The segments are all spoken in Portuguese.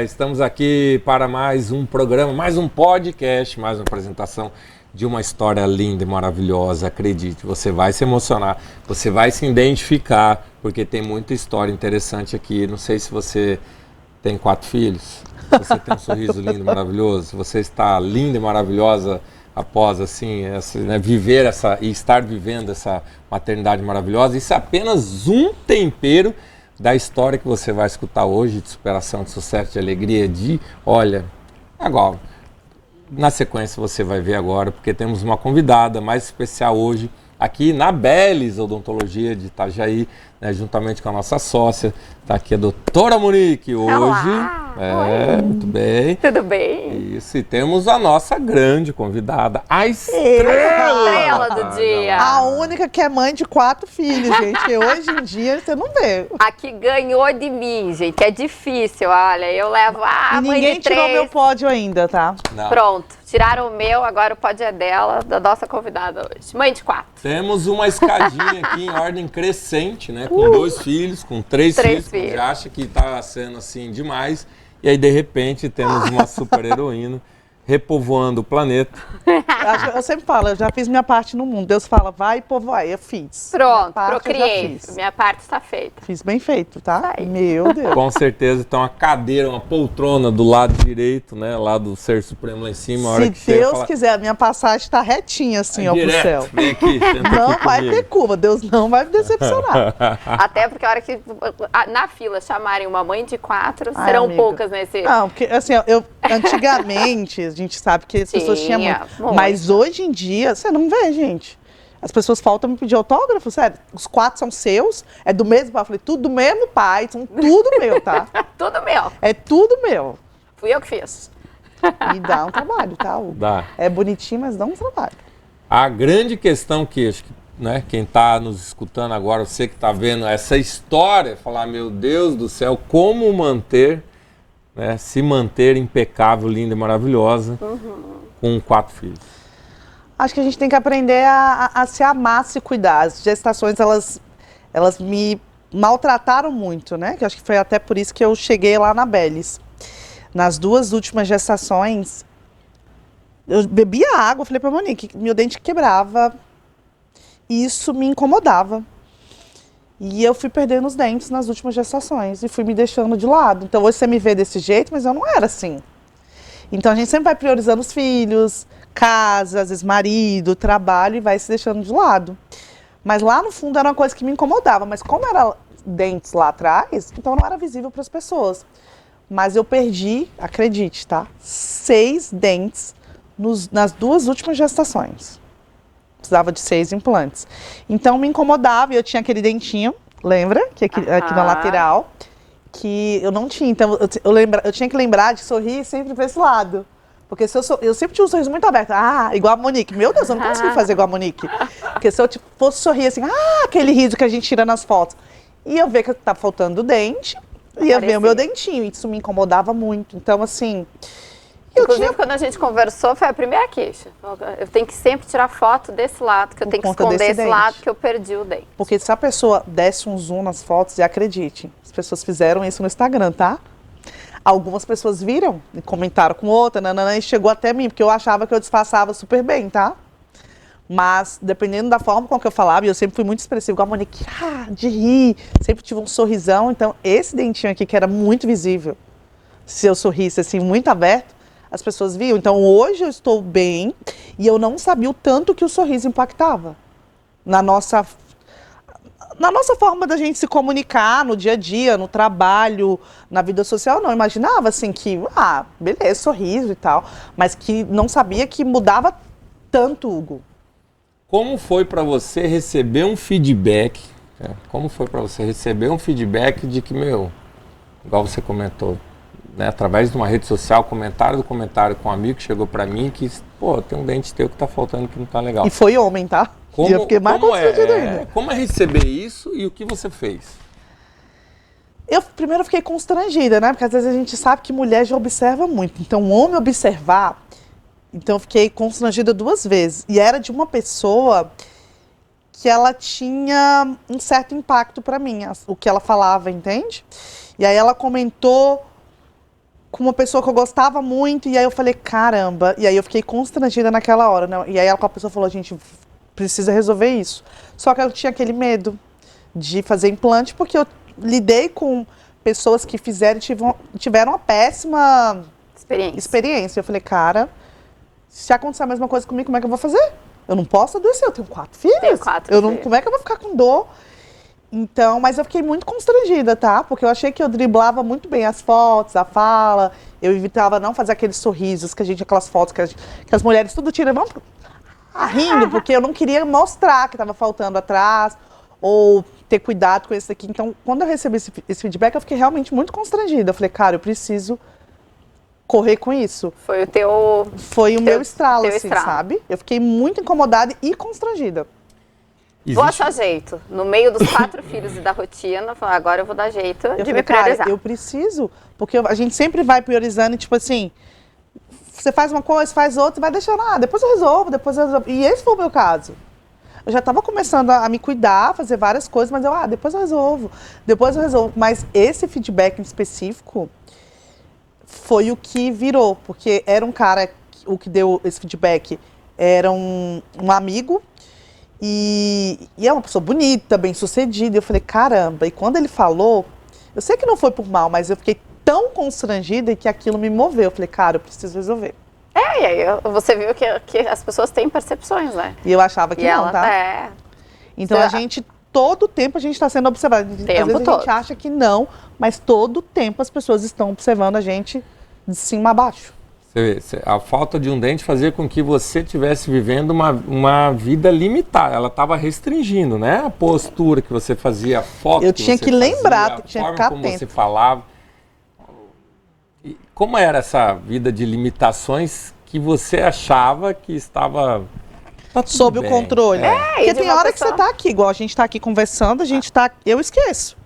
Estamos aqui para mais um programa, mais um podcast, mais uma apresentação de uma história linda e maravilhosa. Acredite, você vai se emocionar, você vai se identificar, porque tem muita história interessante aqui. Não sei se você tem 4 filhos, você tem um sorriso lindo e maravilhoso, você está linda e maravilhosa após assim, viver essa e estar vivendo essa maternidade maravilhosa. Isso é apenas um tempero da história que você vai escutar hoje, de superação, de sucesso, de alegria, agora, na sequência você vai ver agora, porque temos uma convidada mais especial hoje, aqui na Bellis Odontologia de Itajaí, né, juntamente com a nossa sócia, está aqui a doutora Monique hoje. Olá! Oi. Muito bem. Tudo bem? Isso, e temos a nossa grande convidada, a estrela do dia. A única que é mãe de 4 filhos, gente. Hoje em dia você não vê. A que ganhou de mim, gente. É difícil, olha. Eu levo E mãe ninguém de 3. tirou meu pódio ainda, tá? Não. Pronto. Tiraram o meu, agora o pódio é dela, da nossa convidada hoje. Mãe de 4. Temos uma escadinha aqui em ordem crescente, né? Com 2 filhos, com 3 filhos. filhos. Já acha que tá sendo assim demais. E aí, de repente, temos uma super heroína repovoando o planeta. Eu sempre falo, eu já fiz minha parte no mundo. Deus fala, vai, povo, vai. Eu fiz. Pronto, Minha parte eu já procriei. fiz. Minha parte está feita. Fiz bem feito, tá? Isso aí. Meu Deus. Com certeza, então, uma cadeira, uma poltrona do lado direito, né? Lá do Ser Supremo lá em cima. A hora Se que chega, Deus fala, quiser, a minha passagem tá retinha assim, ó, pro direto, céu. vem aqui, senta Não aqui vai comigo. ter curva, Deus não vai me decepcionar. Até porque a hora que na fila chamarem uma mãe de 4, Ai, serão amiga. poucas nesse... Não, porque assim, ó, antigamente, a gente sabe que as pessoas tinham muito. Mas hoje em dia, você não vê, gente. As pessoas faltam me pedir autógrafo, sério. Os 4 são seus, é do mesmo pai. Eu falei, tudo do mesmo pai, são tudo meu, tá? Tudo meu. É tudo meu. Fui eu que fiz. E dá um trabalho, tá? Dá. É bonitinho, mas dá um trabalho. A grande questão que acho que, né, quem está nos escutando agora, você que está vendo essa história, falar, meu Deus do céu, como manter, né, se manter impecável, linda e maravilhosa com 4 filhos. Acho que a gente tem que aprender a se amar, se cuidar. As gestações, elas me maltrataram muito, né? Que acho que foi até por isso que eu cheguei lá na Bellis. Nas 2 últimas gestações, eu bebia água, falei pra Monique, que meu dente quebrava. E isso me incomodava. E eu fui perdendo os dentes nas últimas gestações e fui me deixando de lado. Então hoje você me vê desse jeito, mas eu não era assim. Então a gente sempre vai priorizando os filhos, casa, às vezes marido, trabalho e vai se deixando de lado. Mas lá no fundo era uma coisa que me incomodava. Mas como era dentes lá atrás, então não era visível para as pessoas. Mas eu perdi, acredite, tá? 6 dentes nas 2 últimas gestações. Precisava de 6 implantes. Então me incomodava e eu tinha aquele dentinho, lembra? Que aqui na lateral, que eu não tinha. Então eu tinha que lembrar de sorrir sempre para esse lado. Porque eu sempre tinha um sorriso muito aberto. Ah, igual a Monique. Meu Deus, eu não consigo fazer igual a Monique. Porque se eu fosse sorrir assim, aquele riso que a gente tira nas fotos. E eu ver que tá faltando dente, ia ver o meu dentinho. Isso me incomodava muito. Então, assim... Inclusive, quando a gente conversou, foi a primeira queixa. Eu tenho que sempre tirar foto desse lado, que eu tenho que esconder esse lado, que eu perdi o dente. Porque se a pessoa desse um zoom nas fotos, e acredite, as pessoas fizeram isso no Instagram, tá? Algumas pessoas viram e comentaram com outra, e chegou até mim, porque eu achava que eu disfarçava super bem, tá? Mas, dependendo da forma com que eu falava, e eu sempre fui muito expressiva, igual a Monique, de rir, sempre tive um sorrisão. Então, esse dentinho aqui, que era muito visível, se eu sorrisse assim, muito aberto, as pessoas viam. Então, hoje eu estou bem e eu não sabia o tanto que o sorriso impactava na nossa forma da gente se comunicar no dia a dia, no trabalho, na vida social. Eu não imaginava assim que, beleza, sorriso e tal, mas que não sabia que mudava tanto, Hugo. Como foi para você receber um feedback? Como foi para você receber um feedback de que, igual você comentou, né, através de uma rede social, comentário com um amigo que chegou para mim que, tem um dente teu que tá faltando, que não tá legal. E foi homem, tá? E eu fiquei mais constrangida ainda. Como é receber isso e o que você fez? Eu primeiro fiquei constrangida, né? Porque às vezes a gente sabe que mulher já observa muito. Então, o homem observar, então eu fiquei constrangida 2 vezes. E era de uma pessoa que ela tinha um certo impacto para mim, o que ela falava, entende? E aí ela comentou com uma pessoa que eu gostava muito, e aí eu falei, caramba, e aí eu fiquei constrangida naquela hora, né? E aí a pessoa falou, gente, precisa resolver isso. Só que eu tinha aquele medo de fazer implante, porque eu lidei com pessoas que fizeram e tiveram uma péssima experiência. Eu falei, cara, se acontecer a mesma coisa comigo, como é que eu vou fazer? Eu não posso adoecer, eu tenho 4 filhos. Como é que eu vou ficar com dor? Então, mas eu fiquei muito constrangida, tá? Porque eu achei que eu driblava muito bem as fotos, a fala. Eu evitava não fazer aqueles sorrisos aquelas fotos que as mulheres tudo tiram, vão rindo, porque eu não queria mostrar que estava faltando atrás, ou ter cuidado com isso aqui. Então, quando eu recebi esse feedback, eu fiquei realmente muito constrangida. Eu falei, cara, eu preciso correr com isso. Foi o meu estralo, assim, sabe? Eu fiquei muito incomodada e constrangida. Vou achar jeito. No meio dos 4 filhos e da rotina, agora eu vou dar jeito de me priorizar. Cara, eu preciso, porque a gente sempre vai priorizando e, tipo assim, você faz uma coisa, faz outra, e vai deixando, depois eu resolvo. E esse foi o meu caso. Eu já estava começando a me cuidar, fazer várias coisas, mas depois eu resolvo. Mas esse feedback em específico foi o que virou, porque era um cara, o que deu esse feedback era um amigo, e é uma pessoa bonita, bem-sucedida. Eu falei, caramba, e quando ele falou, eu sei que não foi por mal, mas eu fiquei tão constrangida que aquilo me moveu. Eu falei, cara, eu preciso resolver. E aí você viu que as pessoas têm percepções, né? E eu achava que não, tá? Então todo tempo a gente está sendo observado. Às vezes a gente acha que não, mas todo tempo as pessoas estão observando a gente de cima a baixo. A falta de um dente fazia com que você estivesse vivendo uma vida limitada. Ela estava restringindo, né? A postura que você fazia, a foto eu tinha que lembrar, tinha que ficar atento. Como você falava. E como era essa vida de limitações que você achava que estava sob o controle? Porque tem hora que você está aqui, igual a gente está aqui conversando, eu esqueço.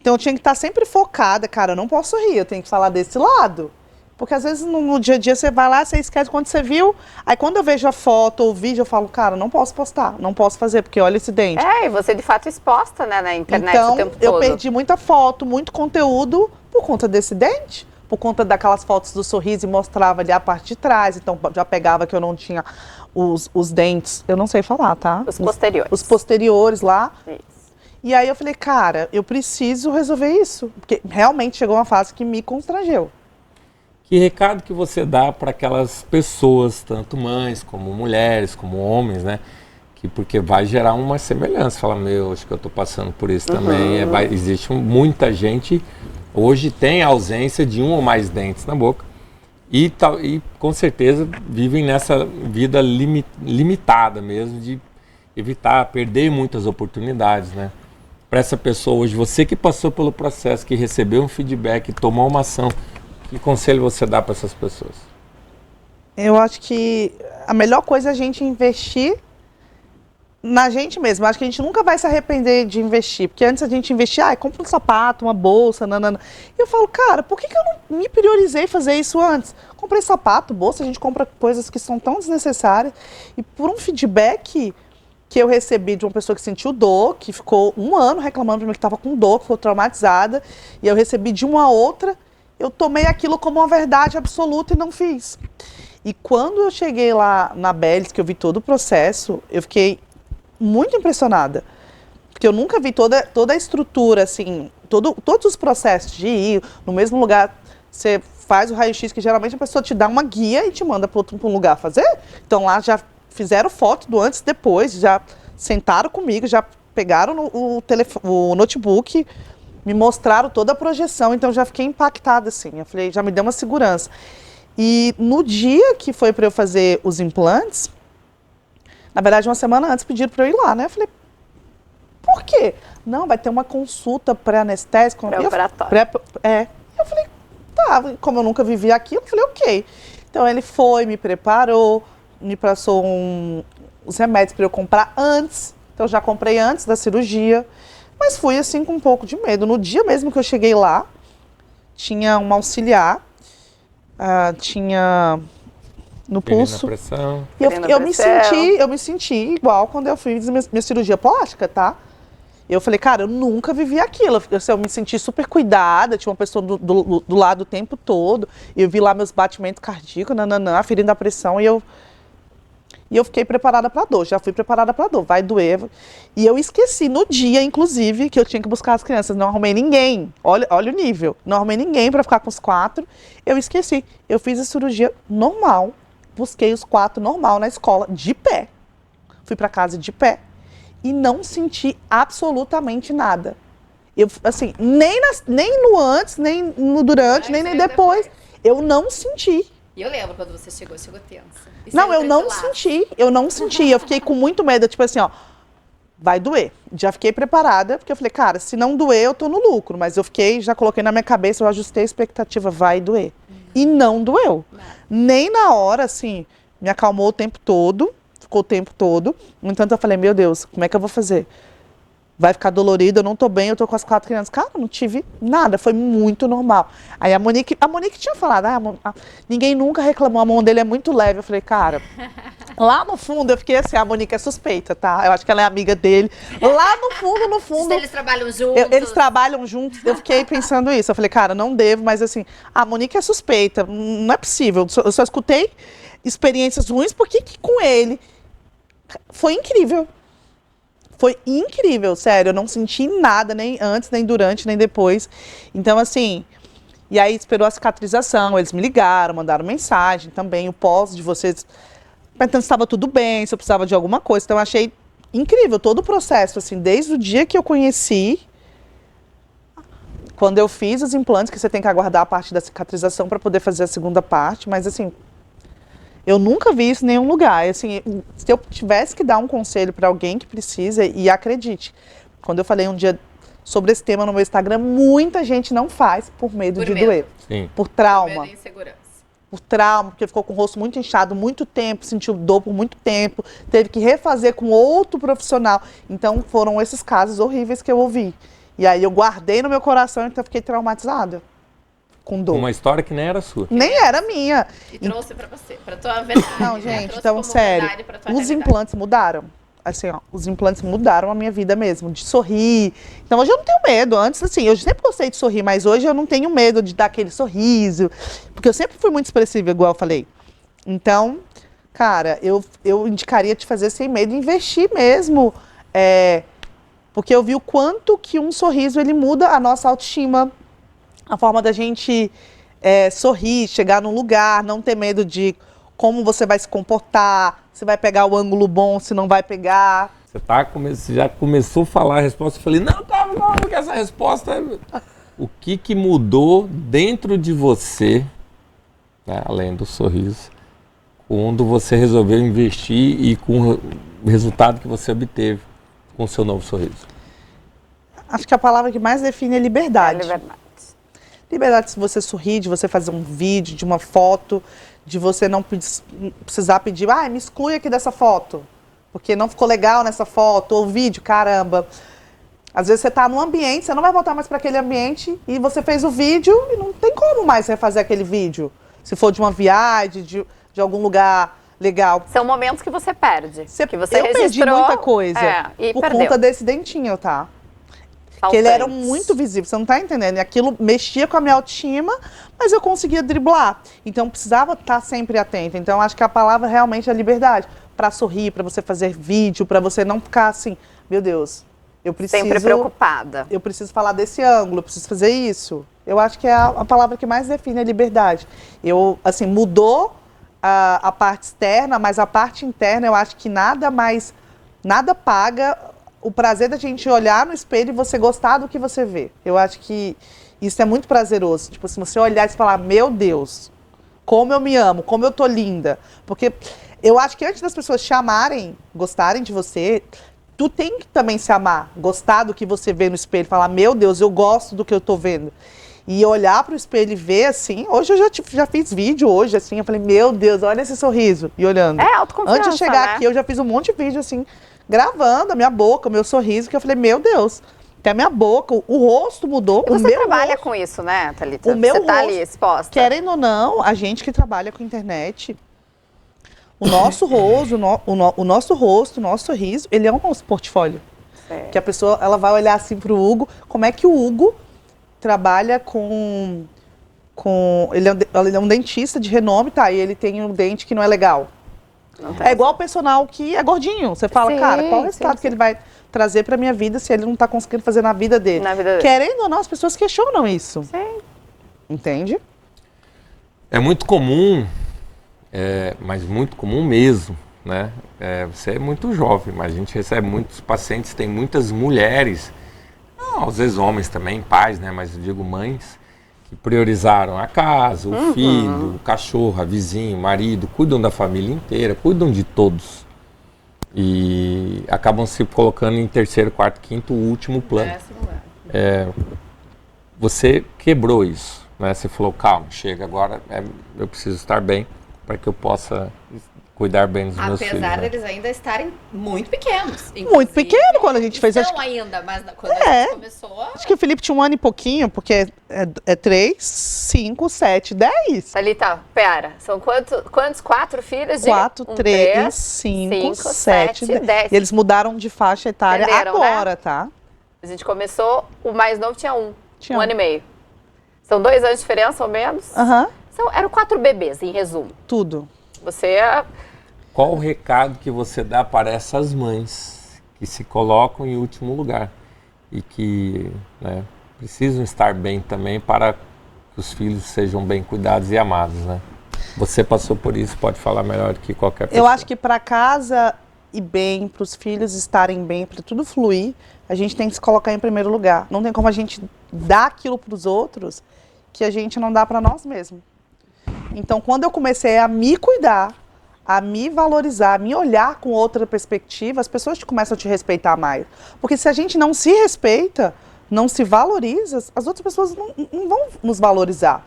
Então eu tinha que estar sempre focada, cara, eu não posso rir, eu tenho que falar desse lado. Porque às vezes no dia a dia você vai lá, você esquece quando você viu. Aí quando eu vejo a foto ou o vídeo, eu falo, cara, não posso postar, não posso fazer, porque olha esse dente. E você de fato exposta, né, na internet então, o tempo todo. Eu perdi muita foto, muito conteúdo por conta desse dente. Por conta daquelas fotos do sorriso e mostrava ali a parte de trás. Então já pegava que eu não tinha os dentes, eu não sei falar, tá? Os posteriores. Os posteriores lá. Isso. E aí eu falei, cara, eu preciso resolver isso. Porque realmente chegou uma fase que me constrangeu. Que recado que você dá para aquelas pessoas, tanto mães como mulheres, como homens, né? Porque vai gerar uma semelhança. Fala, acho que eu estou passando por isso também. Existe muita gente, hoje tem a ausência de um ou mais dentes na boca. E com certeza vivem nessa vida limitada mesmo, de evitar, perder muitas oportunidades, né? Para essa pessoa hoje, você que passou pelo processo, que recebeu um feedback, tomou uma ação, que conselho você dá para essas pessoas? Eu acho que a melhor coisa é a gente investir na gente mesmo. Eu acho que a gente nunca vai se arrepender de investir. Porque antes a gente investia, compra um sapato, uma bolsa, nanana. E eu falo, cara, por que eu não me priorizei fazer isso antes? Comprei sapato, bolsa, a gente compra coisas que são tão desnecessárias. E por um feedback que eu recebi de uma pessoa que sentiu dor, que ficou 1 ano reclamando para mim que estava com dor, que ficou traumatizada, e eu recebi de uma outra, eu tomei aquilo como uma verdade absoluta e não fiz. E quando eu cheguei lá na Bellis, que eu vi todo o processo, eu fiquei muito impressionada. Porque eu nunca vi toda a estrutura, assim, todos os processos de ir no mesmo lugar. Você faz o raio-x, que geralmente a pessoa te dá uma guia e te manda para um lugar fazer. Então lá já fizeram foto do antes e depois, já sentaram comigo, já pegaram o notebook, me mostraram toda a projeção, então já fiquei impactada, assim. Eu falei, já me deu uma segurança. E no dia que foi para eu fazer os implantes, na verdade, 1 semana antes pediram para eu ir lá, né? Eu falei, por quê? Não, vai ter uma consulta pré-anestésica. Pré-operatória. Eu falei, tá, como eu nunca vivi aquilo, eu falei, ok. Então ele foi, me preparou, me passou os remédios para eu comprar antes. Então eu já comprei antes da cirurgia, mas fui assim com um pouco de medo. No dia mesmo que eu cheguei lá, tinha uma auxiliar, tinha no pulso. Pressão. E eu me senti igual quando eu fiz minha cirurgia plástica, tá? Eu falei, cara, eu nunca vivi aquilo. Eu me senti super cuidada, tinha uma pessoa do lado o tempo todo. Eu vi lá meus batimentos cardíacos, aferindo a pressão, e eu fiquei preparada pra dor. Já fui preparada pra dor, vai doer. E eu esqueci no dia, inclusive, que eu tinha que buscar as crianças. Não arrumei ninguém. Olha o nível. Não arrumei ninguém pra ficar com os 4. Eu esqueci. Eu fiz a cirurgia normal. Busquei os 4 normal na escola, de pé. Fui pra casa de pé. E não senti absolutamente nada. Eu, assim, nem no antes, nem no durante, nem depois. Eu não senti. E eu lembro quando você chegou tensa. Não, eu não senti. Eu fiquei com muito medo, tipo assim, ó, vai doer. Já fiquei preparada, porque eu falei, cara, se não doer, eu tô no lucro. Mas eu já coloquei na minha cabeça, eu ajustei a expectativa, vai doer. E não doeu. Nem na hora, assim, me acalmou o tempo todo. Ficou o tempo todo. No entanto, eu falei, meu Deus, como é que eu vou fazer? Vai ficar dolorido, eu não tô bem, eu tô com as 4 crianças. Cara, não tive nada, foi muito normal. Aí a Monique tinha falado, ninguém nunca reclamou, a mão dele é muito leve. Eu falei, cara, lá no fundo, eu fiquei assim, a Monique é suspeita, tá? Eu acho que ela é amiga dele. Lá no fundo... Eles trabalham juntos. Eles trabalham juntos, eu fiquei pensando isso. Eu falei, cara, não devo, mas assim, a Monique é suspeita, não é possível. Eu só escutei experiências ruins, porque que com ele... Foi incrível. Foi incrível, sério. Eu não senti nada, nem antes, nem durante, nem depois. Então, assim... E aí, esperou a cicatrização. Eles me ligaram, mandaram mensagem também. O pós de vocês... Perguntando se estava tudo bem, se eu precisava de alguma coisa. Então, eu achei incrível todo o processo, assim. Desde o dia que eu conheci... Quando eu fiz os implantes, que você tem que aguardar a parte da cicatrização para poder fazer a segunda parte. Mas, assim... Eu nunca vi isso em nenhum lugar. Assim, se eu tivesse que dar um conselho para alguém que precisa, e acredite, quando eu falei um dia sobre esse tema no meu Instagram, muita gente não faz por medo de doer. Sim. Por trauma. Por medo e insegurança. Por trauma, porque ficou com o rosto muito inchado muito tempo, sentiu dor por muito tempo, teve que refazer com outro profissional. Então foram esses casos horríveis que eu ouvi. E aí eu guardei no meu coração, então eu fiquei traumatizada. Com dor. Uma história que nem era sua. Nem era minha. E trouxe pra você, pra tua verdade. Não, gente, então, sério, os implantes mudaram. Assim, ó, os implantes mudaram a minha vida mesmo, de sorrir. Então, hoje eu não tenho medo. Antes, assim, eu sempre gostei de sorrir, mas hoje eu não tenho medo de dar aquele sorriso. Porque eu sempre fui muito expressiva, igual eu falei. Então, cara, eu indicaria te fazer sem medo, investir mesmo. Porque eu vi o quanto que um sorriso, ele muda a nossa autoestima. A forma da gente sorrir, chegar num lugar, não ter medo de como você vai se comportar, se vai pegar o ângulo bom, se não vai pegar. Você já começou a falar a resposta, eu falei, não, calma, porque essa resposta é... O que mudou dentro de você, né, além do sorriso, quando você resolveu investir e com o resultado que você obteve com o seu novo sorriso? Acho que a palavra que mais define é liberdade. Liberdade. Liberdade de você sorrir, de você fazer um vídeo, de uma foto, de você não precisar pedir, me exclui aqui dessa foto, porque não ficou legal nessa foto, ou vídeo, caramba. Às vezes você está num ambiente, você não vai voltar mais para aquele ambiente, e você fez o vídeo e não tem como mais refazer aquele vídeo. Se for de uma viagem, de algum lugar legal. São momentos que você perde. Que você eu perdi muita coisa por perdeu. Conta desse dentinho, tá? Que ele era muito visível, você não tá entendendo. E aquilo mexia com a minha autoestima, mas eu conseguia driblar. Então, precisava estar sempre atenta. Então, acho que a palavra realmente é liberdade. Para sorrir, para você fazer vídeo, para você não ficar assim, meu Deus, eu preciso... Sempre preocupada. Eu preciso falar desse ângulo, eu preciso fazer isso. Eu acho que é a palavra que mais define a liberdade. Assim, mudou a parte externa, mas a parte interna, eu acho que nada paga o prazer da gente olhar no espelho e você gostar do que você vê. Eu acho que isso é muito prazeroso. Tipo, se você olhar e falar, meu Deus, como eu me amo, como eu tô linda. Porque eu acho que antes das pessoas te amarem, gostarem de você, tu tem que também se amar, gostar do que você vê no espelho, falar, meu Deus, eu gosto do que eu tô vendo. E olhar pro espelho e ver, assim, hoje eu já fiz vídeo hoje, assim, eu falei, meu Deus, olha esse sorriso, e olhando. É autoconfiança, antes de chegar aqui, eu já fiz um monte de vídeo, assim, gravando a minha boca, o meu sorriso, que eu falei, meu Deus, até a minha boca, o rosto mudou. E você trabalha com isso, né, Thalita? O meu você tá rosto, ali exposta. Querendo ou não, a gente que trabalha com internet, o nosso rosto, o nosso sorriso, ele é o nosso portfólio. Que a pessoa, ela vai olhar assim pro Hugo, como é que o Hugo trabalha com ele é um dentista de renome, tá, e ele tem um dente que não é legal. É igual o personal que é gordinho. Você fala, cara, qual o resultado que ele vai trazer pra minha vida se ele não tá conseguindo fazer na vida dele? Querendo ou não, as pessoas questionam isso. Sim. Entende? É muito comum, mas muito comum mesmo, né? Você é muito jovem, mas a gente recebe muitos pacientes, tem muitas mulheres, não, às vezes homens também, pais, né? Mas eu digo mães, que priorizaram a casa, o filho, o cachorro, a vizinho, o marido, cuidam da família inteira, cuidam de todos. E acabam se colocando em terceiro, quarto, quinto, último plano. Você quebrou isso, né? Você falou, calma, chega agora, eu preciso estar bem para que eu possa cuidar bem dos meus filhos. Apesar deles ainda estarem muito pequenos. Muito pequeno quando a gente fez. Não ainda, mas quando a gente começou... Acho que o Felipe tinha 1 ano e pouquinho, porque é 3, 5, 7, 10. Thalita, pera, são quantos? 4 filhos? 4, 3, 5, 7, 10. E eles mudaram de faixa etária agora, né? Tá? A gente começou, o mais novo tinha 1 ano e meio. São 2 anos de diferença, ou menos? Eram 4 bebês, em resumo. Tudo. Qual o recado que você dá para essas mães que se colocam em último lugar e que, né, precisam estar bem também para que os filhos sejam bem cuidados e amados, né? Você passou por isso, pode falar melhor do que qualquer pessoa. Eu acho que para casa ir bem, para os filhos estarem bem, para tudo fluir, a gente tem que se colocar em primeiro lugar. Não tem como a gente dar aquilo para os outros que a gente não dá para nós mesmos. Então, quando eu comecei a me cuidar, a me valorizar, a me olhar com outra perspectiva, as pessoas começam a te respeitar mais. Porque se a gente não se respeita, não se valoriza, as outras pessoas não vão nos valorizar.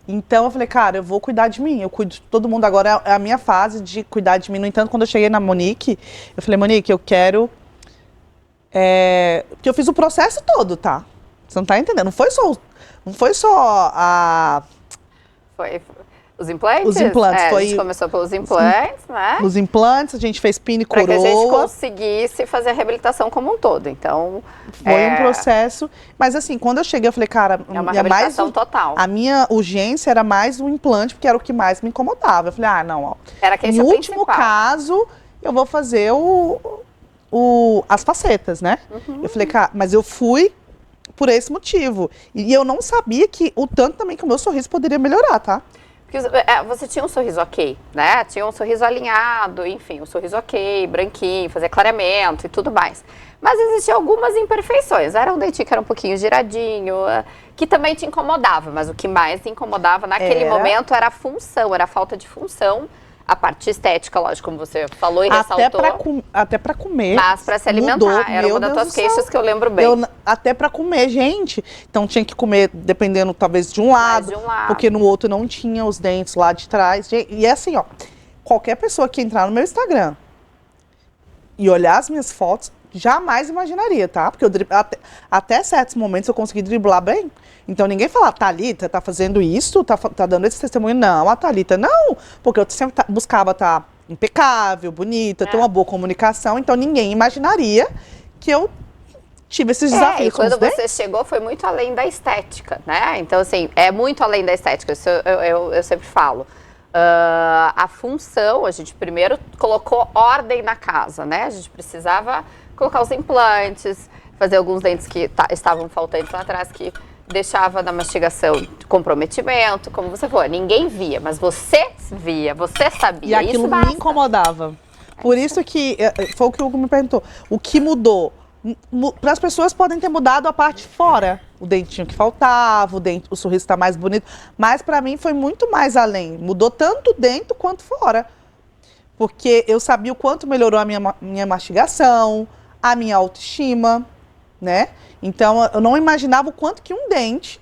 Então eu falei, cara, eu vou cuidar de mim, eu cuido de todo mundo. Agora é a minha fase de cuidar de mim. No entanto, quando eu cheguei na Monique, eu falei, Monique, eu quero... Porque eu fiz o processo todo, tá? Você não tá entendendo? Não foi só a... Foi... Os implantes? Os implantes. A gente começou pelos implantes, né? Os implantes, a gente fez pino e coroa. Para que a gente conseguisse fazer a reabilitação como um todo. Então, foi um processo. Mas assim, quando eu cheguei, eu falei, cara... É uma reabilitação total. A minha urgência era mais o implante, porque era o que mais me incomodava. Eu falei, não, ó. Era que no último caso, eu vou fazer as facetas, né? Eu falei, cara, mas eu fui por esse motivo. E eu não sabia o tanto também que o meu sorriso poderia melhorar, tá? Porque você tinha um sorriso ok, né? Tinha um sorriso alinhado, enfim, um sorriso ok, branquinho, fazia clareamento e tudo mais. Mas existiam algumas imperfeições. Era um dentinho que era um pouquinho giradinho, que também te incomodava. Mas o que mais te incomodava naquele momento era a função, era a falta de função. A parte estética, lógico, como você falou e ressaltou. Até pra comer. Mas pra se alimentar. Era uma das tuas queixas que eu lembro bem. Até pra comer, gente. Então tinha que comer, dependendo, talvez, de um lado. Porque no outro não tinha os dentes lá de trás. E é assim, ó. Qualquer pessoa que entrar no meu Instagram e olhar as minhas fotos, jamais imaginaria, tá? Porque até certos momentos eu consegui driblar bem. Então ninguém fala, a Thalita tá fazendo isso, tá dando esse testemunho. Não, a Thalita não. Porque eu sempre buscava estar impecável, bonita, ter uma boa comunicação. Então ninguém imaginaria que eu tive esses desafios. E quando você chegou foi muito além da estética, né? Então assim, é muito além da estética, isso eu sempre falo. A função, a gente primeiro colocou ordem na casa, né? A gente precisava colocar os implantes, fazer alguns dentes que estavam faltantes lá atrás, que deixava na mastigação comprometimento, como você falou, ninguém via, mas você via, você sabia. E aquilo me incomodava. Por isso que, foi o que o Hugo me perguntou, o que mudou? Para as pessoas podem ter mudado a parte fora, o dentinho que faltava, o sorriso está mais bonito, mas para mim foi muito mais além, mudou tanto dentro quanto fora, porque eu sabia o quanto melhorou a minha mastigação, a minha autoestima, né? Então eu não imaginava o quanto que um dente,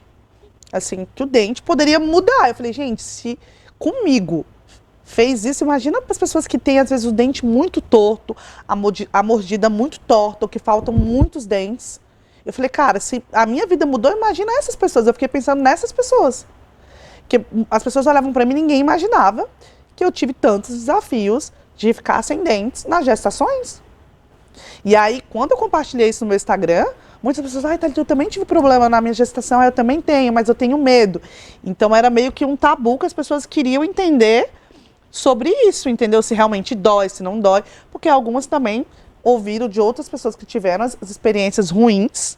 assim, que o dente poderia mudar. Eu falei, gente, se comigo fez isso, imagina para as pessoas que têm, às vezes, o dente muito torto, a mordida muito torta, ou que faltam muitos dentes. Eu falei, cara, se a minha vida mudou, imagina essas pessoas. Eu fiquei pensando nessas pessoas. Que as pessoas olhavam para mim, ninguém imaginava que eu tive tantos desafios de ficar sem dentes nas gestações. E aí, quando eu compartilhei isso no meu Instagram, muitas pessoas, ai, Thalita, eu também tive problema na minha gestação, eu também tenho, mas eu tenho medo. Então, era meio que um tabu que as pessoas queriam entender sobre isso, entendeu? Se realmente dói, se não dói. Porque algumas também ouviram de outras pessoas que tiveram as experiências ruins,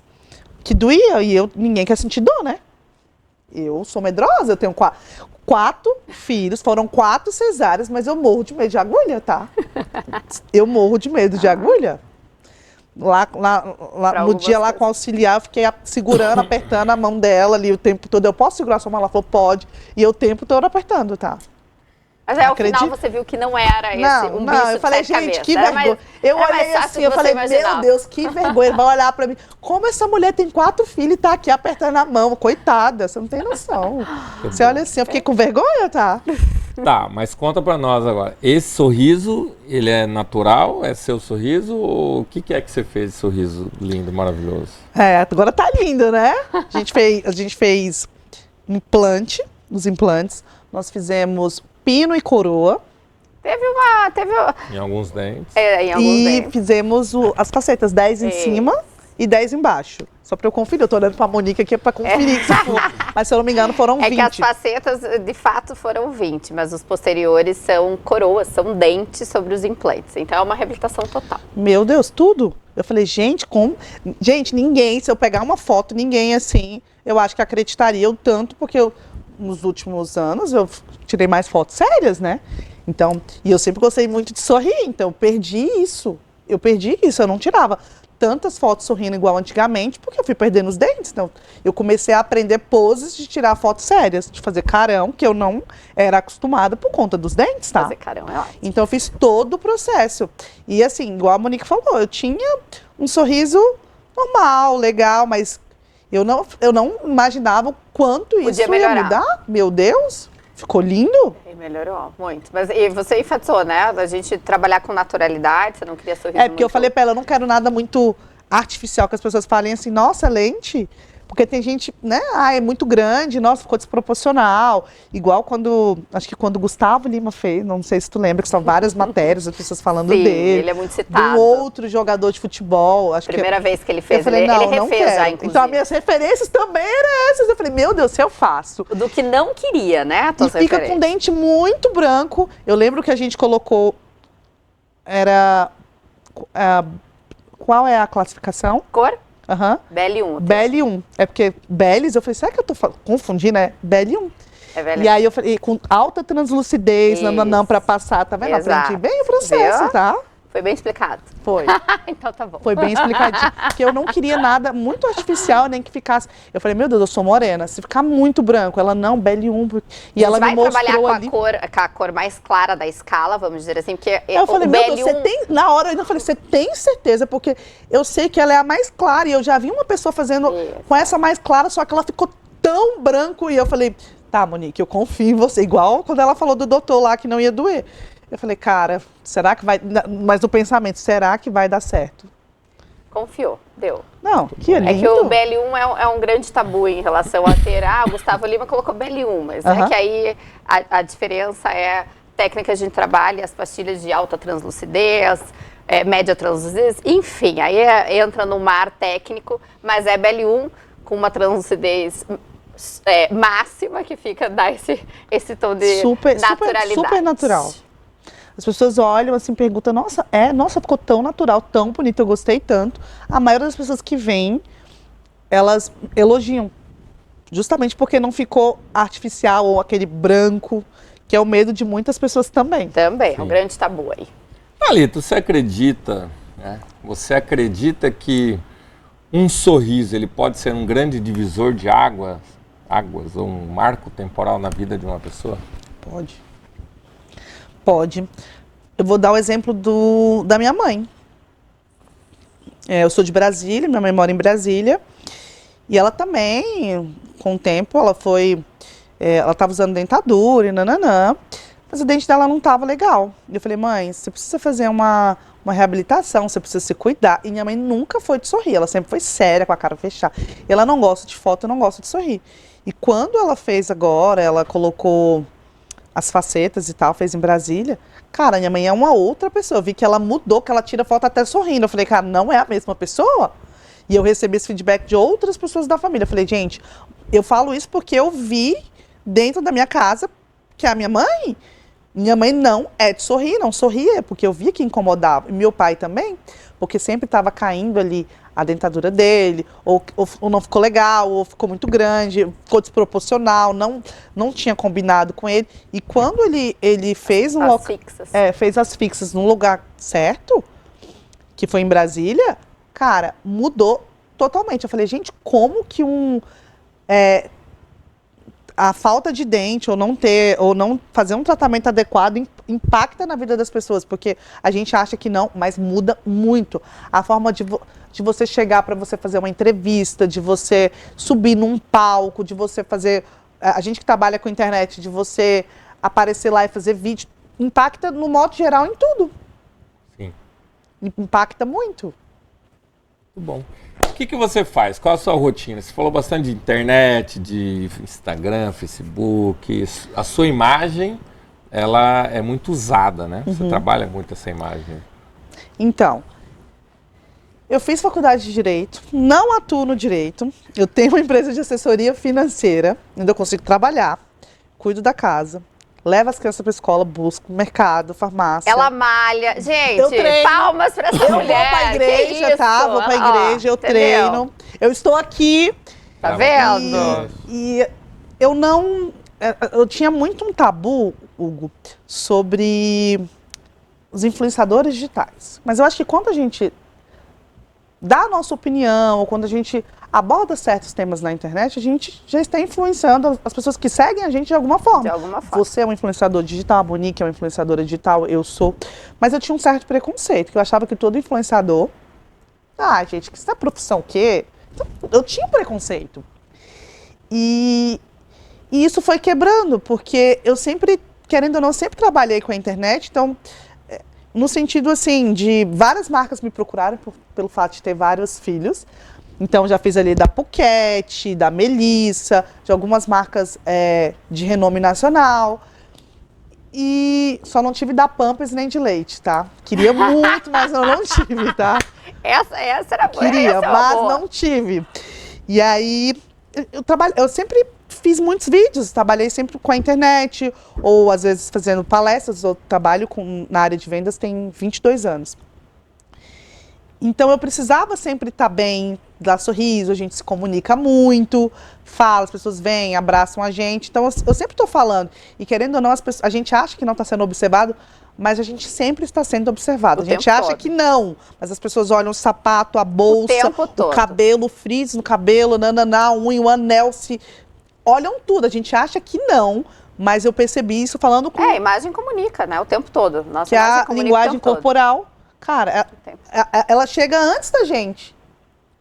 que doía, e ninguém quer sentir dor, né? Eu sou medrosa, eu tenho quatro filhos, foram 4 cesáreas, mas eu morro de medo de agulha, tá? Eu morro de medo de agulha. Lá no dia lá com o auxiliar, eu fiquei segurando, apertando a mão dela ali o tempo todo. Eu posso segurar a sua mão? Ela falou, pode. E eu o tempo todo apertando, tá? Mas ao final você viu que não era esse um bicho eu falei, de 7 gente, cabeças. que vergonha. Eu olhei assim, eu falei, meu Deus, que vergonha. Ele vai olhar pra mim. Como essa mulher tem 4 filhos e tá aqui apertando a mão? Coitada, você não tem noção. Você olha assim, eu fiquei com vergonha, tá? Tá, mas conta pra nós agora. Esse sorriso, ele é natural? É seu sorriso? Ou o que é que você fez esse sorriso lindo, maravilhoso? Agora tá lindo, né? A gente fez implante, os implantes. Nós fizemos pino e coroa. Em alguns dentes. Em alguns dentes. Fizemos as facetas, 10 em cima e 10 embaixo. Só pra eu conferir, eu tô olhando pra Monique aqui pra conferir se for. Mas se eu não me engano foram 20. É que as facetas, de fato, foram 20, mas os posteriores são coroas, são dentes sobre os implantes. Então é uma reabilitação total. Meu Deus, tudo? Eu falei, gente, como... Gente, ninguém, se eu pegar uma foto, ninguém assim, eu acho que acreditaria o tanto, porque nos últimos anos eu tirei mais fotos sérias, né? Então, e eu sempre gostei muito de sorrir, então eu perdi isso, eu não tirava tantas fotos sorrindo igual antigamente, porque eu fui perdendo os dentes, então eu comecei a aprender poses de tirar fotos sérias, de fazer carão, que eu não era acostumada por conta dos dentes, tá? Fazer carão é ótimo. Então eu fiz todo o processo, e assim, igual a Monique falou, eu tinha um sorriso normal, legal, mas eu não imaginava o quanto isso ia mudar. Meu Deus, ficou lindo. E melhorou muito. Mas e você enfatizou, né? A gente trabalhar com naturalidade, você não queria sorriso porque eu falei pra ela, eu não quero nada muito artificial, que as pessoas falem assim, nossa, lente... Porque tem gente, né, é muito grande, nossa, ficou desproporcional. Igual acho que quando o Gustavo Lima fez, não sei se tu lembra, que são várias matérias, as pessoas falando Sim, dele. ele é muito citado. Do outro jogador de futebol. Primeira vez que ele fez, eu falei, ele refez já, inclusive. Então, as minhas referências também eram essas. Eu falei, meu Deus, se eu faço. Do que não queria, né, e fica com dente muito branco. Eu lembro que a gente colocou, qual é a classificação? Cor? Aham. BL1. BL1. É porque Belis, eu falei, será que eu tô confundindo, né? BL1. É BL1. E aí eu falei, com alta translucidez, não pra passar, tá vendo? Exato. Aprendi bem o processo, Viu? tá? Foi bem explicado. Foi. Então tá bom. Foi bem explicadinho. Porque eu não queria nada muito artificial, nem que ficasse... Eu falei, meu Deus, eu sou morena. Se ficar muito branco, ela não, BL1. E ela me mostrou ali... vai trabalhar com a cor mais clara da escala, vamos dizer assim, porque eu falei, meu Deus, BL1... você tem... Na hora eu ainda falei, você tem certeza? Porque eu sei que ela é a mais clara. E eu já vi uma pessoa fazendo com essa mais clara, só que ela ficou tão branco. E eu falei, tá, Monique, eu confio em você. Igual quando ela falou do doutor lá que não ia doer. Eu falei, cara, será que vai... Mas no pensamento, será que vai dar certo? Confiou, deu. Não, que lindo. É que o BL1 é um grande tabu em relação a ter... o Gustavo Lima colocou BL1, mas é que aí a diferença é técnicas de trabalho, as pastilhas de alta translucidez, média translucidez, enfim, aí entra no mar técnico, mas é BL1 com uma translucidez máxima que dá esse tom de naturalidade. Super natural. As pessoas olham assim, perguntam, nossa, ficou tão natural, tão bonito, eu gostei tanto. A maioria das pessoas que vêm, elas elogiam. Justamente porque não ficou artificial ou aquele branco, que é o medo de muitas pessoas também. Também, é um grande tabu aí. Thalita, você acredita, né? Você acredita que um sorriso, ele pode ser um grande divisor de águas, ou um marco temporal na vida de uma pessoa? Pode. Pode. Eu vou dar o exemplo da minha mãe. Eu sou de Brasília, minha mãe mora em Brasília. E ela também, com o tempo, ela estava usando dentadura e nananã. Mas o dente dela não estava legal. E eu falei, mãe, você precisa fazer uma reabilitação, você precisa se cuidar. E minha mãe nunca foi de sorrir, ela sempre foi séria, com a cara fechada. Ela não gosta de foto, não gosta de sorrir. E quando ela fez agora, ela colocou... as facetas e tal, fez em Brasília, Cara, minha mãe é uma outra pessoa. Eu vi que ela mudou, que ela tira foto até sorrindo. Eu falei, cara, não é a mesma pessoa? E eu recebi esse feedback de outras pessoas da família. Eu falei, gente, eu falo isso porque eu vi dentro da minha casa que a minha mãe não é de sorrir, não sorria, porque eu via que incomodava. E meu pai também, porque sempre estava caindo ali a dentadura dele, ou não ficou legal, ou ficou muito grande, ficou desproporcional, não tinha combinado com ele. E quando ele fez fez as fixas num lugar certo, que foi em Brasília, cara, mudou totalmente. Eu falei, gente, como que a falta de dente, ou não fazer um tratamento adequado impacta na vida das pessoas, porque a gente acha que não, mas muda muito. A forma de você chegar para você fazer uma entrevista, de você subir num palco, de você fazer... A gente que trabalha com internet, de você aparecer lá e fazer vídeo, impacta no modo geral em tudo. Sim. Impacta muito. Muito bom. O que você faz? Qual a sua rotina? Você falou bastante de internet, de Instagram, Facebook. A sua imagem, ela é muito usada, né? Você trabalha muito essa imagem. Então, eu fiz faculdade de Direito, não atuo no Direito. Eu tenho uma empresa de assessoria financeira, onde eu consigo trabalhar, cuido da casa. Leva as crianças para a escola, busco mercado, farmácia. Ela malha. Gente, eu treino, palmas para essa mulher. Eu vou para a igreja, tá? Vou para a igreja, eu treino. Eu estou aqui. Tá vendo? E eu não... Eu tinha muito um tabu, Hugo, sobre os influenciadores digitais. Mas eu acho que quando a gente dá a nossa opinião, ou quando a gente aborda certos temas na internet, a gente já está influenciando as pessoas que seguem a gente de alguma forma. De alguma forma. Você é um influenciador digital, a Monique é uma influenciadora digital, eu sou. Mas eu tinha um certo preconceito, que eu achava que todo influenciador... Ah, gente, que isso é profissão o quê? Então, eu tinha preconceito. E isso foi quebrando, porque eu sempre, querendo ou não, sempre trabalhei com a internet, então... No sentido, assim, de várias marcas me procuraram pelo fato de ter vários filhos. Então, já fiz ali da Phuket, da Melissa, de algumas marcas de renome nacional. E só não tive da Pampers nem de leite, tá? Queria muito, mas eu não tive, tá? Essa era boa. Queria, mas não tive. E aí, eu sempre fiz muitos vídeos, trabalhei sempre com a internet, ou às vezes fazendo palestras, eu trabalho na área de vendas tem 22 anos. Então eu precisava sempre estar bem, dar sorriso, a gente se comunica muito, fala, as pessoas vêm, abraçam a gente, então eu sempre estou falando. E querendo ou não, a gente acha que não está sendo observado, mas a gente sempre está sendo observado. A gente acha que não, mas as pessoas olham o sapato, a bolsa, o cabelo, o frizz no cabelo, a unha, o anel, olham tudo, a gente acha que não, mas eu percebi isso falando com... a imagem comunica, né, o tempo todo. Nossa, que a linguagem corporal, cara, ela chega antes da gente.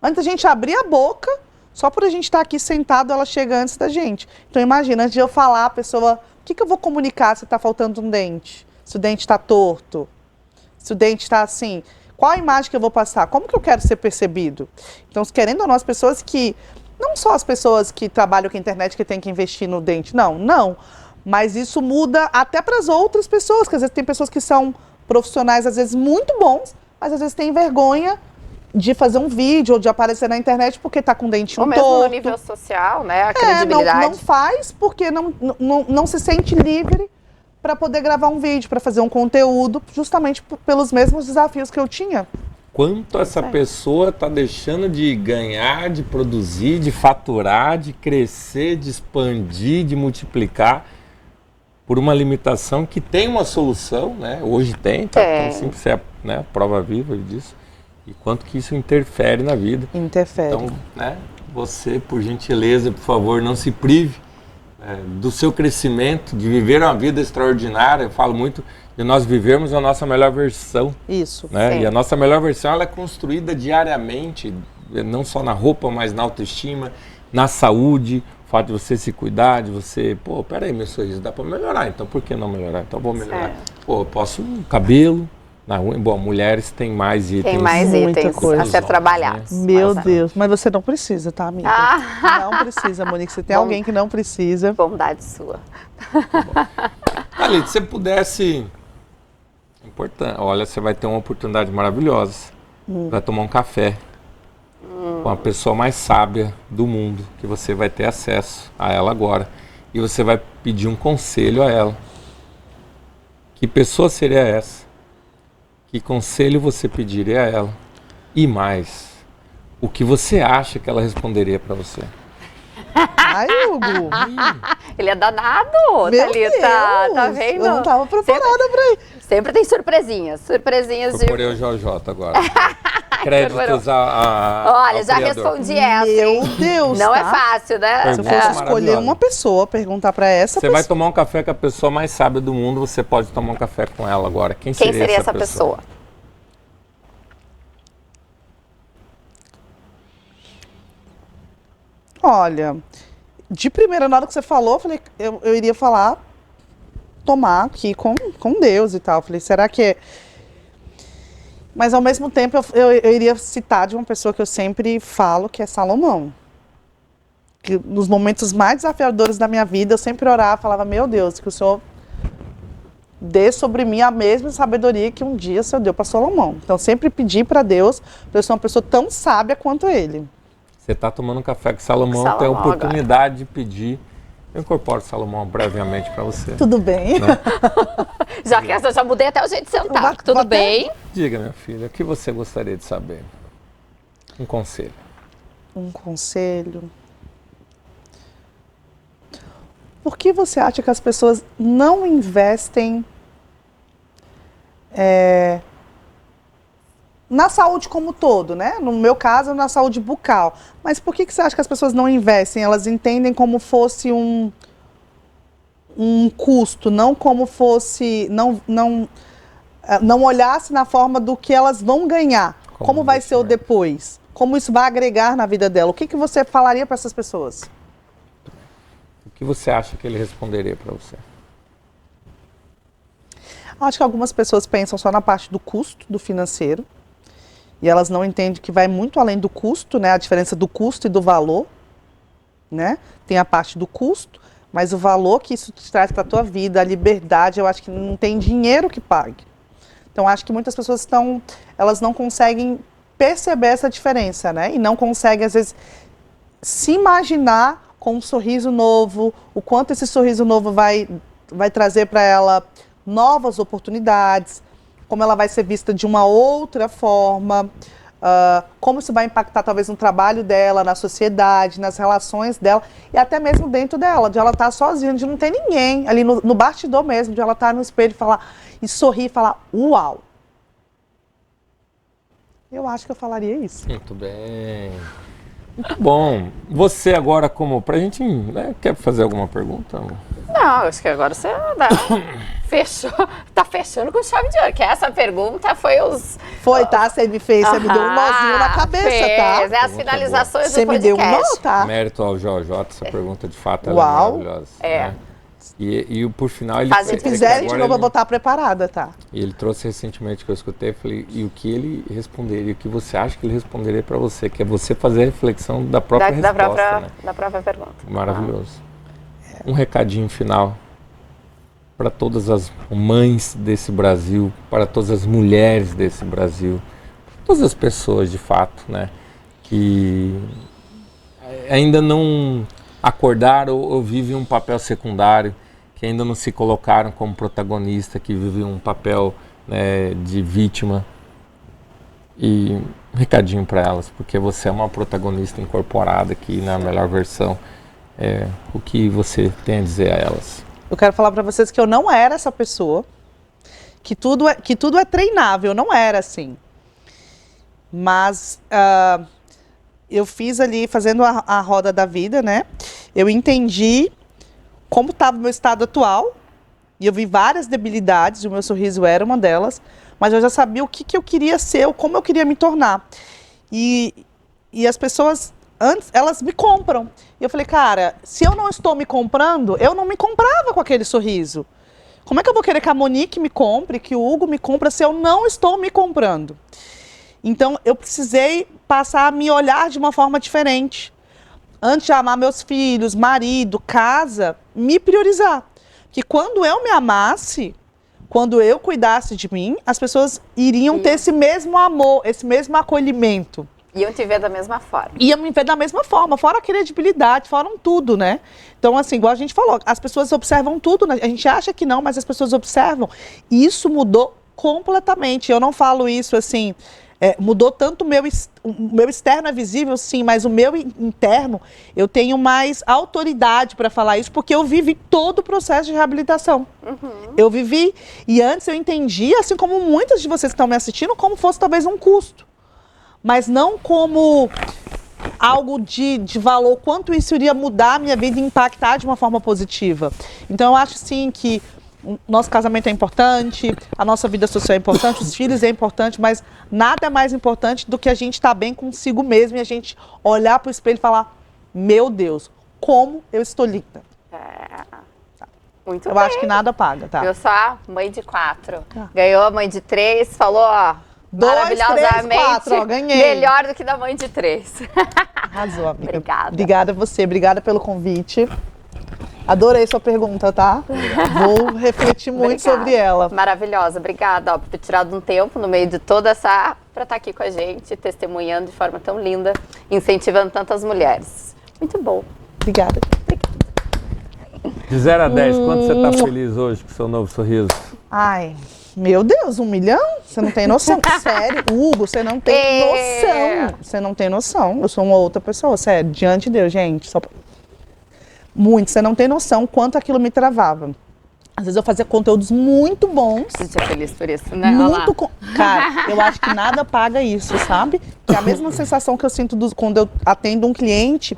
Antes da gente abrir a boca, só por a gente estar aqui sentado, ela chega antes da gente. Então imagina, antes de eu falar, a pessoa, o que eu vou comunicar se está faltando um dente? Se o dente está torto? Se o dente está assim? Qual a imagem que eu vou passar? Como que eu quero ser percebido? Então, querendo ou não, as pessoas que... Não só as pessoas que trabalham com a internet que têm que investir no dente, não. Mas isso muda até para as outras pessoas, que às vezes tem pessoas que são profissionais, às vezes muito bons, mas às vezes têm vergonha de fazer um vídeo ou de aparecer na internet porque está com o dentinho torto. Ou mesmo no nível social, né, a credibilidade. Não faz porque não se sente livre para poder gravar um vídeo, para fazer um conteúdo, justamente pelos mesmos desafios que eu tinha. Quanto essa pessoa está deixando de ganhar, de produzir, de faturar, de crescer, de expandir, de multiplicar por uma limitação que tem uma solução, né? Hoje tem, tá? Então, sempre você é, né, prova viva disso. E quanto que isso interfere na vida. Interfere. Então, né, você, por gentileza, por favor, não se prive do seu crescimento, de viver uma vida extraordinária. Eu falo muito de nós vivermos a nossa melhor versão. Isso. Né? E a nossa melhor versão ela é construída diariamente, não só na roupa, mas na autoestima, na saúde, o fato de você se cuidar, de você, peraí, meu sorriso dá para melhorar, então por que não melhorar? Então vou melhorar. Eu posso cabelo, na unha. Bom, mulheres têm mais itens. Tem mais itens a ser trabalhados. Meu Deus, mas você não precisa, tá, amiga? Não precisa, Monique. Você tem alguém que não precisa. Bondade sua. Ali, se você pudesse importante. Olha, você vai ter uma oportunidade maravilhosa. Vai tomar um café com a pessoa mais sábia do mundo, que você vai ter acesso a ela agora. E você vai pedir um conselho a ela. Que pessoa seria essa? Que conselho você pediria a ela? E mais, o que você acha que ela responderia para você? Ai, Hugo. Ele é danado, Meu Thalita. Deus, Tá vendo? eu não tava preparada pra isso. Sempre tem surpresinhas. Surpresinhas de... Procurei o JJ agora. Créditos Olha, ao já criador. respondi essa. Meu hein? Deus, Não tá? é fácil, né? Se eu Pergunta fosse escolher maravilhosa. uma pessoa, perguntar pra essa Você vai pessoa. tomar um café com a pessoa mais sábia do mundo, você pode tomar um café com ela agora. Quem Quem seria seria essa essa pessoa? Olha, de primeira, na hora que você falou, eu falei, eu iria falar, tomar aqui com Deus e tal. Eu falei, será que é... Mas ao mesmo tempo, eu iria citar de uma pessoa que eu sempre falo, que é Salomão. Que nos momentos mais desafiadores da minha vida, eu sempre orava, falava, meu Deus, que o Senhor dê sobre mim a mesma sabedoria que um dia o Senhor deu para Salomão. Então, sempre pedi para Deus, para eu ser uma pessoa tão sábia quanto ele. Você está tomando um café com Salomão, Salomão tem a oportunidade de pedir. Eu incorporo Salomão brevemente para você. Tudo bem. Né? Já que essa já mudei até o jeito de sentar. Vou Tudo até- bem? Diga, minha filha, o que você gostaria de saber? Um conselho. Um conselho. Por que você acha que as pessoas não investem na saúde como um todo, né? No meu caso, na saúde bucal. Mas por que você acha que as pessoas não investem? Elas entendem como fosse um custo, não como fosse... Não olhasse na forma do que elas vão ganhar. Como vai ser o investimento. depois? Como isso vai agregar na vida dela? O que você falaria para essas pessoas? O que você acha que ele responderia para você? Acho que algumas pessoas pensam só na parte do custo, do financeiro, e elas não entendem que vai muito além do custo, né? A diferença do custo e do valor, né? Tem a parte do custo, mas o valor que isso te traz para a tua vida, a liberdade, eu acho que não tem dinheiro que pague. Então, acho que muitas pessoas elas não conseguem perceber essa diferença, né? E não conseguem, às vezes, se imaginar com um sorriso novo, o quanto esse sorriso novo vai trazer para ela novas oportunidades, como ela vai ser vista de uma outra forma, como isso vai impactar talvez no trabalho dela, na sociedade, nas relações dela e até mesmo dentro dela, de ela estar sozinha, de não ter ninguém, ali no bastidor mesmo, de ela estar no espelho e sorrir e falar, uau! Eu acho que eu falaria isso. Muito bem. Muito bom. Você agora pra gente, né, quer fazer alguma pergunta? Não, acho que agora você fechou. Tá fechando com chave de ouro. Que essa pergunta foi os... Foi, tá? Você me deu um nozinho na cabeça, fez. tá? É as finalizações Você do me deu podcast. um nó, tá? Mérito ao JJ, essa pergunta de fato ela Uau. é maravilhosa. É. Né? E por final ele... Faz- Se É que fizerem de agora novo, eu ele- vou estar preparada, tá? E ele trouxe recentemente que eu escutei, eu falei, e o que ele responderia, o que você acha que ele responderia para você, que é você fazer a reflexão da própria resposta, né? Da própria pergunta. Maravilhoso. Um recadinho final para todas as mães desse Brasil, para todas as mulheres desse Brasil, todas as pessoas de fato, né, que ainda não acordaram ou vivem um papel secundário, que ainda não se colocaram como protagonista, que vivem um papel, né, de vítima. E um recadinho para elas, porque você é uma protagonista incorporada aqui na melhor versão. O que você tem a dizer a elas? Eu quero falar pra vocês que eu não era essa pessoa, que tudo é treinável, eu não era assim. Mas eu fiz ali, fazendo a roda da vida, né? Eu entendi como estava o meu estado atual, e eu vi várias debilidades, e o meu sorriso era uma delas, mas eu já sabia o que eu queria ser, como eu queria me tornar. E as pessoas, antes, elas me compram. E eu falei, cara, se eu não estou me comprando, eu não me comprava com aquele sorriso. Como é que eu vou querer que a Monique me compre, que o Hugo me compre, se eu não estou me comprando? Então, eu precisei passar a me olhar de uma forma diferente. Antes de amar meus filhos, marido, casa, me priorizar. Que quando eu me amasse, quando eu cuidasse de mim, as pessoas iriam ter esse mesmo amor, esse mesmo acolhimento. Iam te ver da mesma forma. Iam me ver da mesma forma, fora a credibilidade, fora tudo, né? Então, assim, igual a gente falou, as pessoas observam tudo, né? A gente acha que não, mas as pessoas observam. E isso mudou completamente. Eu não falo isso assim, mudou tanto o meu externo é visível, sim, mas o meu interno, eu tenho mais autoridade para falar isso, porque eu vivi todo o processo de reabilitação. Eu vivi, e antes eu entendia, assim como muitas de vocês que estão me assistindo, como fosse talvez um custo. Mas não como algo de valor, quanto isso iria mudar a minha vida e impactar de uma forma positiva. Então, eu acho, sim, que o nosso casamento é importante, a nossa vida social é importante, os filhos é importante, mas nada é mais importante do que a gente estar bem consigo mesmo e a gente olhar para o espelho e falar, meu Deus, como eu estou linda. Muito Eu bem. acho que nada paga, tá? Viu só? Mãe de 4. Ganhou a mãe de 3, falou, ó, 2, 3, maravilhosamente 4, ó, ganhei. melhor do que da mãe de 3. Arrasou, amiga. Obrigada. Obrigada a você, obrigada pelo convite. Adorei sua pergunta, tá? Vou refletir muito sobre ela. Maravilhosa, obrigada, ó, por ter tirado um tempo no meio de toda essa... para estar aqui com a gente, testemunhando de forma tão linda, incentivando tantas mulheres. Muito bom. Obrigada. De 0 a 10, quanto você está feliz hoje com o seu novo sorriso? Ai, meu Deus, 1 milhão? Você não tem noção. Sério, Hugo, você não tem noção. Você não tem noção. Eu sou uma outra pessoa, sério, diante de Deus, gente. Muito, você não tem noção quanto aquilo me travava. Às vezes eu fazia conteúdos muito bons. Você é feliz por isso, né? Cara, eu acho que nada paga isso, sabe? Que é a mesma sensação que eu sinto quando eu atendo um cliente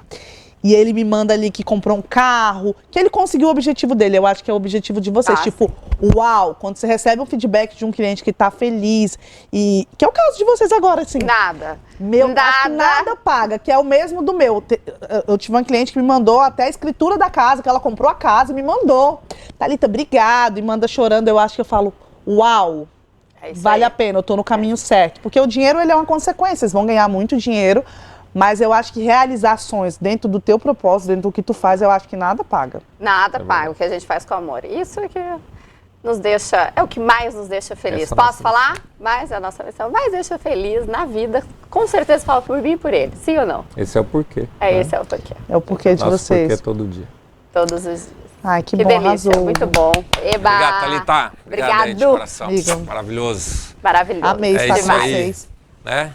e ele me manda ali que comprou um carro, que ele conseguiu o objetivo dele. Eu acho que é o objetivo de vocês. Tipo, uau, quando você recebe um feedback de um cliente que tá feliz e... Que é o caso de vocês agora, assim. Nada. Acho que nada paga, que é o mesmo do meu. Eu tive uma cliente que me mandou até a escritura da casa, que ela comprou a casa e me mandou. Thalita, obrigado. E manda chorando. Eu acho que eu falo, uau, vale a pena, eu tô no caminho certo. Porque o dinheiro, ele é uma consequência. Vocês vão ganhar muito dinheiro. Mas eu acho que realizar sonhos dentro do teu propósito, dentro do que tu faz, eu acho que nada paga. Nada paga, o que a gente faz com amor. Isso é que nos deixa, é o que mais nos deixa feliz. Posso falar? Mais é a nossa missão, mais deixa feliz na vida. Com certeza falo por mim e por ele, sim ou não? Esse é o porquê. Esse é o porquê. É o porquê de vocês. Porquê todo dia. Todos os dias. Ai, que bom, delícia, arrasou. muito bom. Eba! Obrigado, Thalita. Obrigado aí de coração. Amiga. Maravilhoso. Maravilhoso. Amei estar com isso aí. vocês. Né?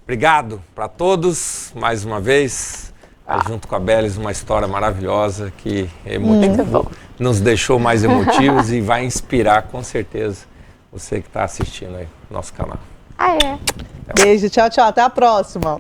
Obrigado para todos, mais uma vez, junto com a Belis, uma história maravilhosa que nos deixou mais emotivos e vai inspirar com certeza você que está assistindo aí no nosso canal. Ah, é. Beijo, tchau, tchau, até a próxima.